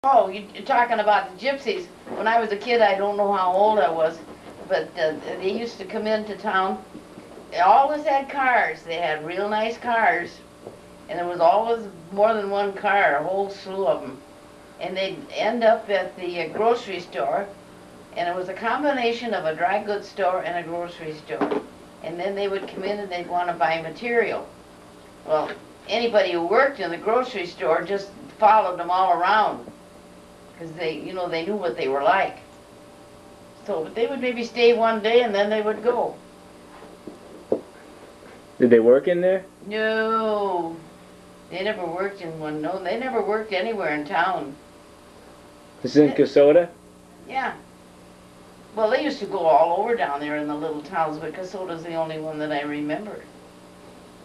Oh, you're talking about the gypsies. When I was a kid, I don't know how old I was, but they used to come into town. They always had cars. They had real nice cars, and there was always more than one car, a whole slew of them. And they'd end up at the grocery store, and it was a combination of a dry goods store and a grocery store. And then they would come in and they'd want to buy material. Well, anybody who worked in the grocery store just followed them all around because they knew what they were like. So, but they would maybe stay one day and then they would go. Did they work in there? No, they never worked in one. No, they never worked anywhere in town. This is in Kasota? Yeah. Well, they used to go all over down there in the little towns, but Kasota's the only one that I remember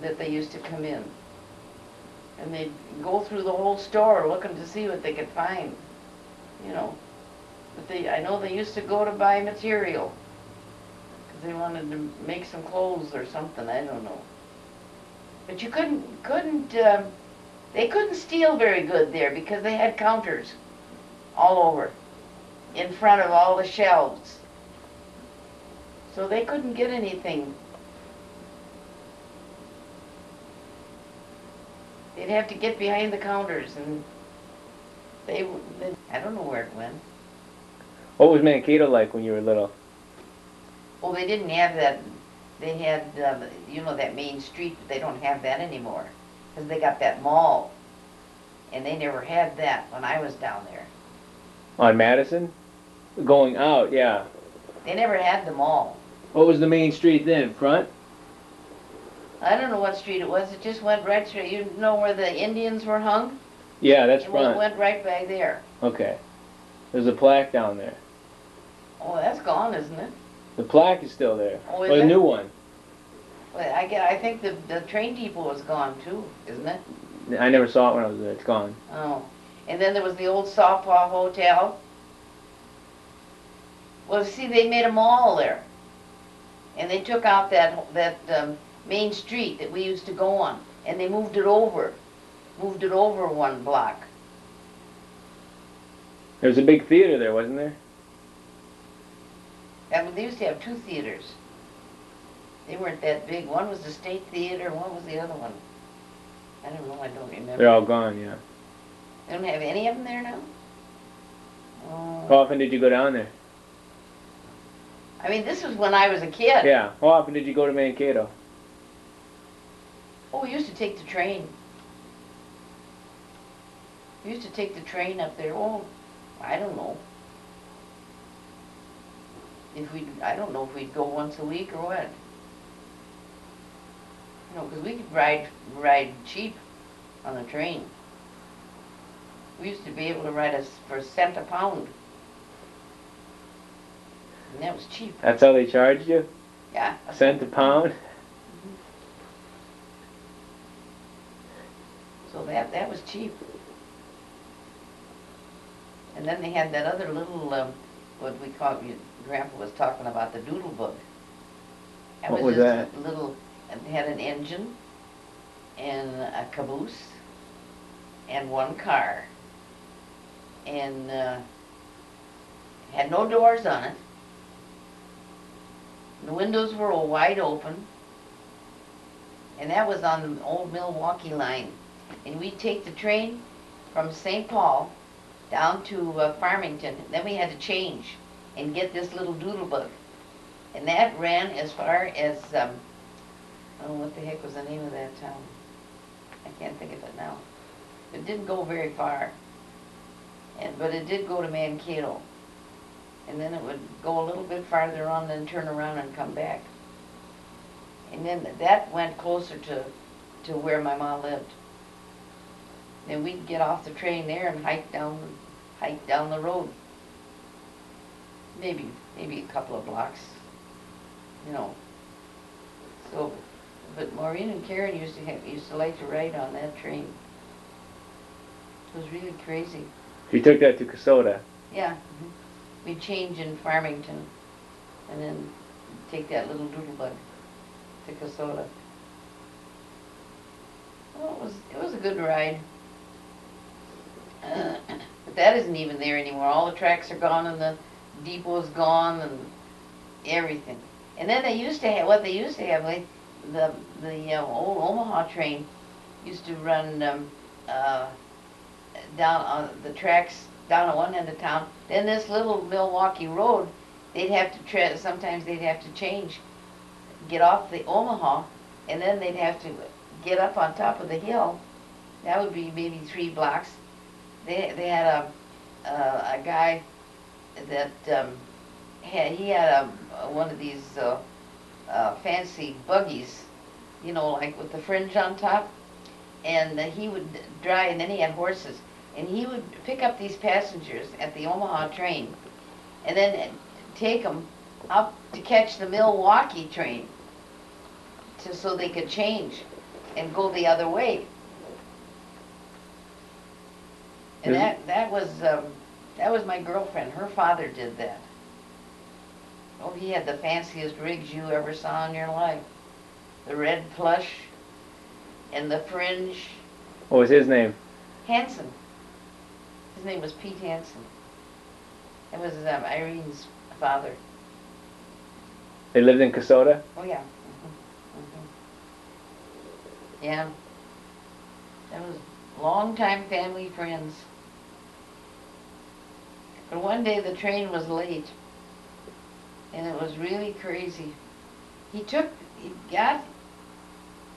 that they used to come in. And they'd go through the whole store looking to see what they could find, you know. But I know they used to go to buy material because they wanted to make some clothes or something, I don't know. But you they couldn't steal very good there because they had counters all over in front of all the shelves. So they couldn't get anything. They'd have to get behind the counters, and I don't know where it went. What was Mankato like when you were little? Oh, they didn't have that. They had, that main street, but they don't have that anymore because they got that mall, and they never had that when I was down there. On Madison? Going out, yeah. They never had the mall. What was the main street then? Front? I don't know what street it was. It just went right through. You know where the Indians were hung? Yeah, that's front. It went right by there. Okay. There's a plaque down there. Oh, that's gone, isn't it? The plaque is still there. Oh, is or it? a new one. Well, I think the train depot was gone too, isn't it? I never saw it when I was there. It's gone. Oh. And then there was the old Softpaw Hotel. Well, see, they made a mall there. And they took out that main street that we used to go on. And they moved it over. Moved it over one block. There was a big theater there, wasn't there? And they used to have two theaters. They weren't that big. One was the State Theater, and what was the other one? I don't know, I don't remember. They're all gone, yeah. They don't have any of them there now? Oh. How often did you go down there? I mean, this was when I was a kid. Yeah. How often did you go to Mankato? Oh, we used to take the train. We used to take the train up there. Oh, I don't know. I don't know if we'd go once a week or what. You know, because we could ride cheap on the train. We used to be able to ride us for a cent a pound. And that was cheap. That's how they charged you? Yeah. A cent a pound? Mm-hmm. So that was cheap. And then they had that other little, what we call, Grandpa was talking about, the doodle bug. What was that? Little, it had an engine and a caboose and one car. And had no doors on it. The windows were all wide open. And that was on the old Milwaukee line. And we'd take the train from St. Paul down to Farmington. Then we had to change and get this little doodle bug. And that ran as far as, oh, what the heck was the name of that town? I can't think of it now. It didn't go very far. But it did go to Mankato. And then it would go a little bit farther on, then turn around and come back. And then that went closer to where my mom lived. Then we'd get off the train there and hike down the road. Maybe a couple of blocks, you know. So, but Maureen and Karen used to like to ride on that train. It was really crazy. You took that to Kasota? Yeah. Mm-hmm. We'd change in Farmington, and then take that little doodle bug to Kasota. Well, it was a good ride. that isn't even there anymore. All the tracks are gone and the depot's gone and everything. And then they used to have, what they used to have, like the old Omaha train used to run down on the tracks down at one end of town. Then this little Milwaukee road, they'd have to sometimes they'd have to change, get off the Omaha, and then they'd have to get up on top of the hill. That would be maybe 3 blocks. They had a guy that he had one of these fancy buggies, you know, like with the fringe on top, and he would drive, and then he had horses, and he would pick up these passengers at the Omaha train, and then take them up to catch the Milwaukee train, so they could change and go the other way. And that was my girlfriend. Her father did that. Oh, he had the fanciest rigs you ever saw in your life. The red plush and the fringe. What was his name? Hanson. His name was Pete Hanson. It was Irene's father. They lived in Kasota? Oh, yeah. Yeah. That was long-time family friends. But one day the train was late, and it was really crazy. He got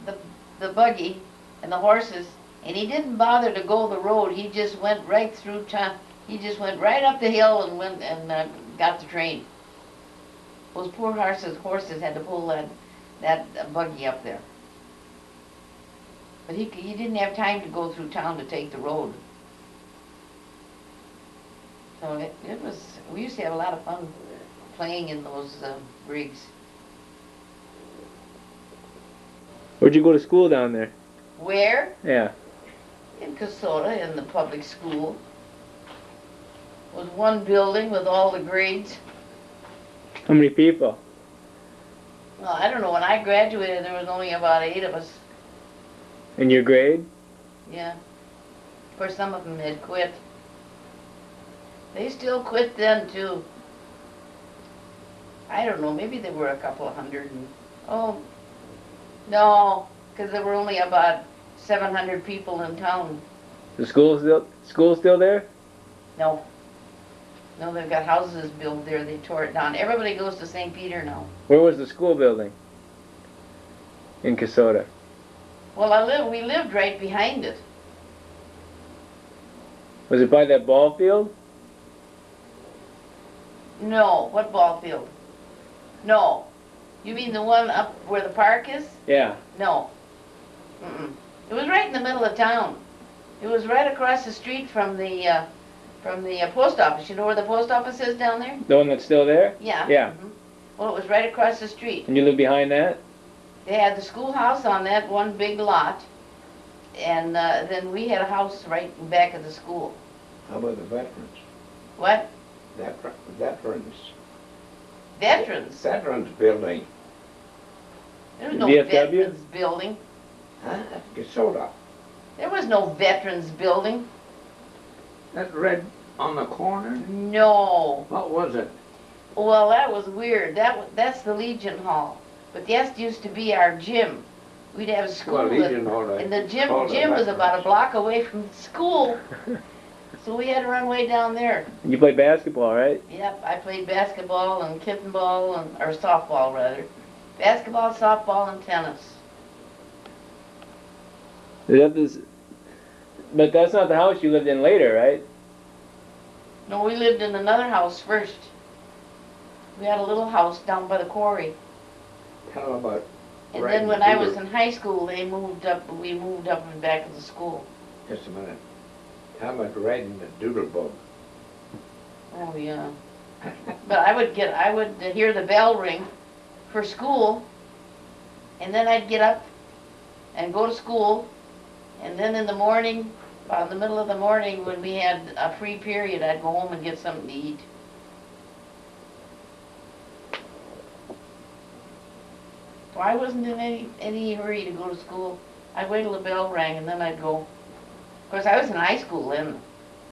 the buggy and the horses, and he didn't bother to go the road. He just went right through town. He just went right up the hill and went and got the train. Those poor horses had to pull that buggy up there. But he didn't have time to go through town to take the road. So it was, we used to have a lot of fun playing in those rigs. Where'd you go to school down there? Where? Yeah. In Kasota, in the public school. It was one building with all the grades. How many people? Well, I don't know. When I graduated, there was only about 8 of us. In your grade? Yeah. Of course, some of them had quit. They still quit then, too. I don't know. Maybe there were a couple of hundred. Oh, no, because there were only about 700 people in town. The school's still there? No. No, they've got houses built there. They tore it down. Everybody goes to St. Peter now. Where was the school building? In Kasota. Well, we lived right behind it. Was it by that ball field? No. What ball field? No. You mean the one up where the park is? Yeah. No. Mm-mm. It was right in the middle of town. It was right across the street from the post office. You know where the post office is down there? The one that's still there? Yeah. Yeah. Mm-hmm. Well, it was right across the street. And you live behind that? They had the schoolhouse on that one big lot, and then we had a house right in back of the school. How about the veterans? What? Veterans. Veterans? Veterans building. There was no VFW? veterans building. Huh? Kasota. There was no veterans building. That red on the corner? No. What was it? Well, that was weird. That's the Legion Hall. But that used to be our gym. We'd have school, Well, Legion Hall, and the gym called it was about a veterans. block away from school, so we had to run way down there. You play basketball, right? Yep, I played basketball and kickball or softball rather. Basketball, softball, and tennis. But that's not the house you lived in later, right? No, we lived in another house first. We had a little house down by the quarry. How about And right then in when the I was middle? in high school, we moved up and back of the school. Just a minute. How about riding the doodle bug? Oh, yeah. But I would hear the bell ring for school, and then I'd get up and go to school, and then in the morning, about in the middle of the morning when we had a free period, I'd go home and get something to eat. So I wasn't in any hurry to go to school. I'd wait till the bell rang and then I'd go. Of course, I was in high school then.